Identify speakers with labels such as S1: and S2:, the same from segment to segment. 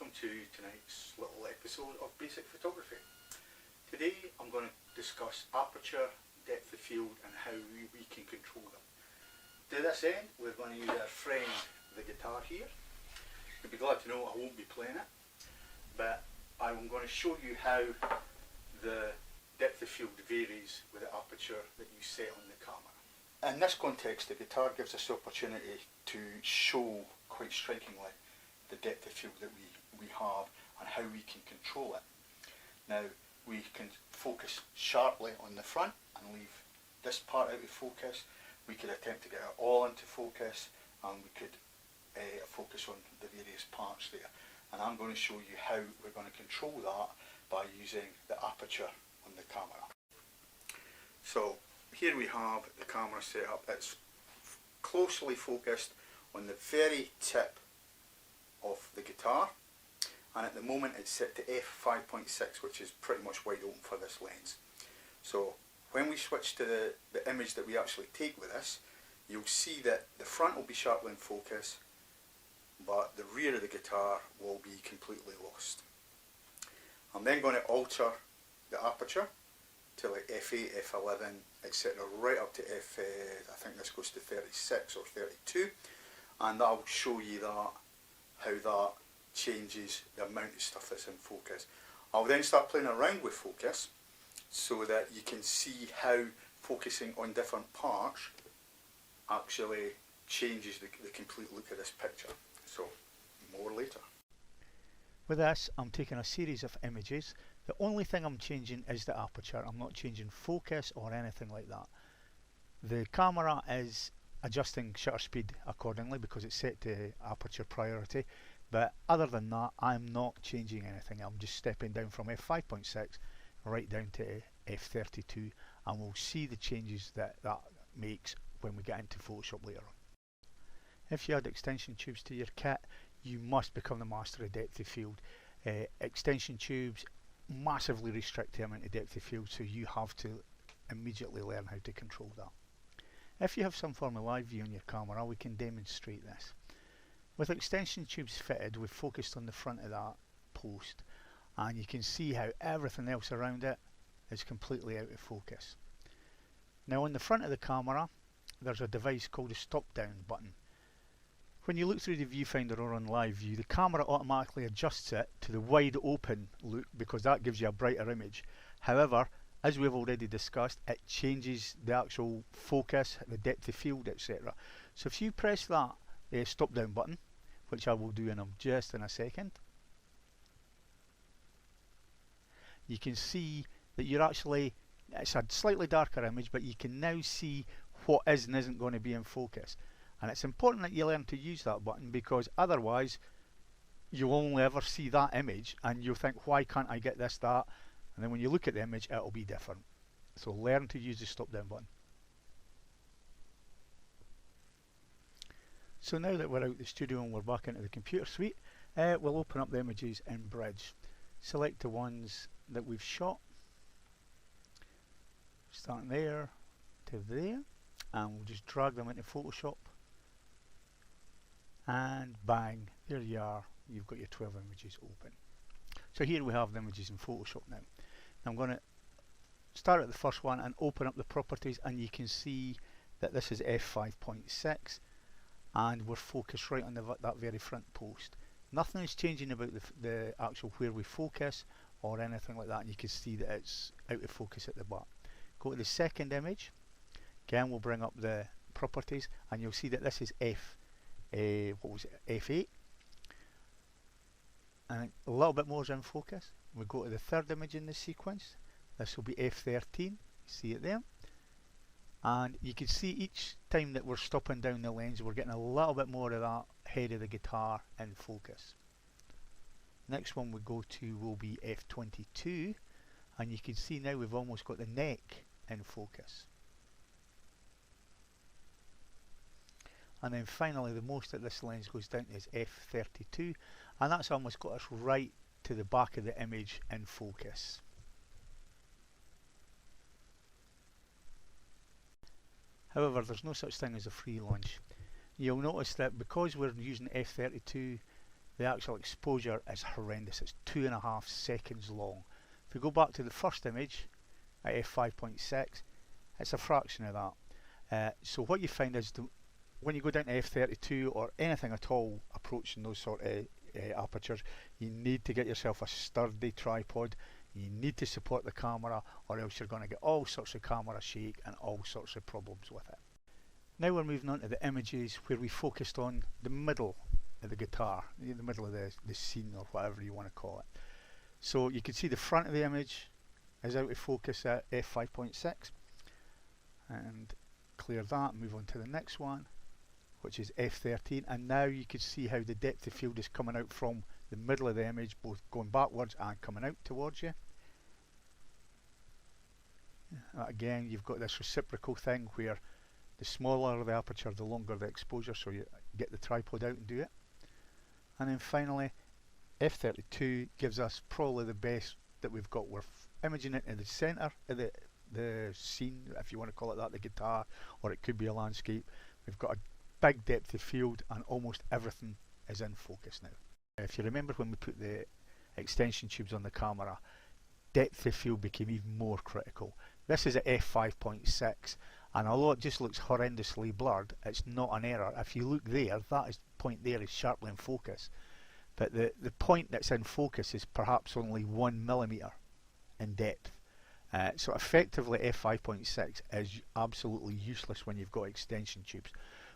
S1: welcome to tonight's little episode of Basic Photography. Today I'm going to discuss aperture, depth of field and how we can control them. To this end we're going to use our friend the guitar here. You'll be glad to know I won't be playing it, but I'm going to show you how the depth of field varies with the aperture that you set on the camera. In this context, the guitar gives us the opportunity to show quite strikingly the depth of field that we have and how we can control it. Now we can focus sharply on the front and leave this part out of focus. We could attempt to get it all into focus, and we could focus on the various parts there. And I'm going to show you how we're going to control that by using the aperture on the camera. So here we have the camera set up. It's closely focused on the very tip of the guitar, and at the moment it's set to f5.6, which is pretty much wide open for this lens. So when we switch to the image that we actually take with us, you'll see that the front will be sharply in focus, but the rear of the guitar will be completely lost. I'm then going to alter the aperture to like f8, f11, etc., right up to I think this goes to 36 or 32, and that will show you that how that changes the amount of stuff that's in focus. I'll then start playing around with focus so that you can see how focusing on different parts actually changes the complete look of this picture. So more later.
S2: With this, I'm taking a series of images. The only thing I'm changing is the aperture. I'm not changing focus or anything like that. The camera is adjusting shutter speed accordingly because it's set to aperture priority, but other than that I'm not changing anything. I'm just stepping down from f5.6 right down to f32, and we'll see the changes that makes when we get into Photoshop later on. If you add extension tubes to your kit, you must become the master of depth of field. Extension tubes massively restrict the amount of depth of field, so you have to immediately learn how to control that. If you have some form of live view on your camera, we can demonstrate this. With extension tubes fitted, we've focused on the front of that post, and you can see how everything else around it is completely out of focus. Now on the front of the camera there's a device called a stop down button. When you look through the viewfinder or on live view, the camera automatically adjusts it to the wide open look because that gives you a brighter image. However, as we've already discussed, it changes the actual focus, the depth of field, etc. So if you press that stop down button, which I will do just in a second, you can see that it's a slightly darker image, but you can now see what is and isn't going to be in focus. And it's important that you learn to use that button, because otherwise you'll only ever see that image and you'll think, why can't I get this, that? And then when you look at the image, it'll be different. So learn to use the stop down button. So now that we're out the studio and we're back into the computer suite, we'll open up the images in Bridge. Select the ones that we've shot, starting there to there, and we'll just drag them into Photoshop, and bang, there you are, you've got your 12 images open. So here we have the images in Photoshop now. I'm going to start at the first one and open up the properties, and you can see that this is f5.6 and we're focused right on that very front post. Nothing is changing about the actual where we focus or anything like that, and you can see that it's out of focus at the back. Go to the second image, again we'll bring up the properties, and you'll see that this is f8, and a little bit more is in focus. We go to the third image in this sequence, this will be f13, see it there, and you can see each time that we're stopping down the lens we're getting a little bit more of that head of the guitar in focus. Next one we go to will be f22, and you can see now we've almost got the neck in focus. And then finally the most that this lens goes down to is f32, and that's almost got us right to the back of the image in focus. However, there's no such thing as a free lunch. You'll notice that because we're using f32, the actual exposure is horrendous. It's 2.5 seconds long. If we go back to the first image at f5.6, it's a fraction of that. So what you find is when you go down to f32 or anything at all approaching those sort of apertures, you need to get yourself a sturdy tripod. You need to support the camera, or else you're going to get all sorts of camera shake and all sorts of problems with it. Now we're moving on to the images where we focused on the middle of the guitar, the middle of the scene, or whatever you want to call it. So you can see the front of the image is out of focus at f5.6, and clear that, move on to the next one, which is f13, and now you can see how the depth of field is coming out from the middle of the image, both going backwards and coming out towards you. Again, you've got this reciprocal thing where the smaller the aperture, the longer the exposure, so you get the tripod out and do it. And then finally, f32 gives us probably the best that we've got. We're imaging it in the centre of the scene, if you want to call it that, the guitar, or it could be a landscape. We've got a big depth of field and almost everything is in focus now. If you remember when we put the extension tubes on the camera, depth of field became even more critical. This is at f5.6, and although it just looks horrendously blurred, it's not an error. If you look there, that point there is sharply in focus, but the point that's in focus is perhaps only 1 millimetre in depth. So effectively f5.6 is absolutely useless when you've got extension tubes.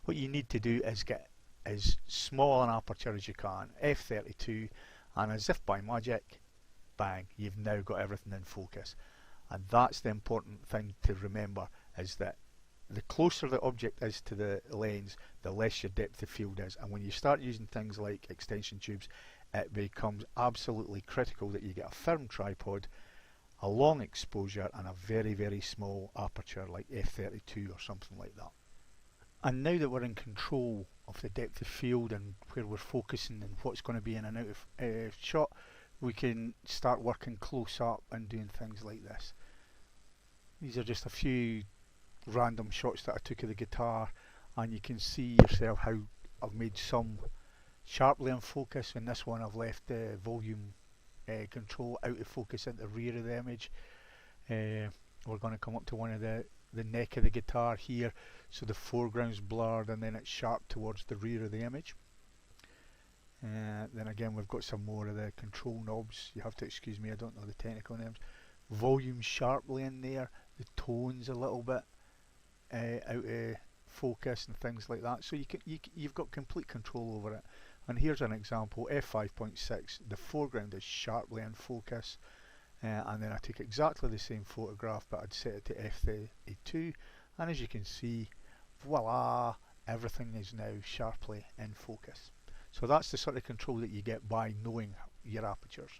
S2: What you need to do is get as small an aperture as you can, f32, and as if by magic, bang, you've now got everything in focus. And that's the important thing to remember, is that the closer the object is to the lens, the less your depth of field is. And when you start using things like extension tubes, it becomes absolutely critical that you get a firm tripod, a long exposure, and a very, very small aperture like f32 or something like that. And now that we're in control of the depth of field and where we're focusing and what's going to be in and out of shot, we can start working close up and doing things like this. These are just a few random shots that I took of the guitar, and you can see yourself how I've made some sharply in focus. In this one I've left the volume control out of focus at the rear of the image. We're going to come up to one of the neck of the guitar here, so the foreground's blurred and then it's sharp towards the rear of the image. Then again we've got some more of the control knobs. You have to excuse me, I don't know the technical names. Volume sharply in there, the tones a little bit out of focus and things like that. So you've got complete control over it. And here's an example, f5.6, the foreground is sharply in focus. And then I took exactly the same photograph, but I'd set it to f32, and as you can see, voila, everything is now sharply in focus. So that's the sort of control that you get by knowing your apertures.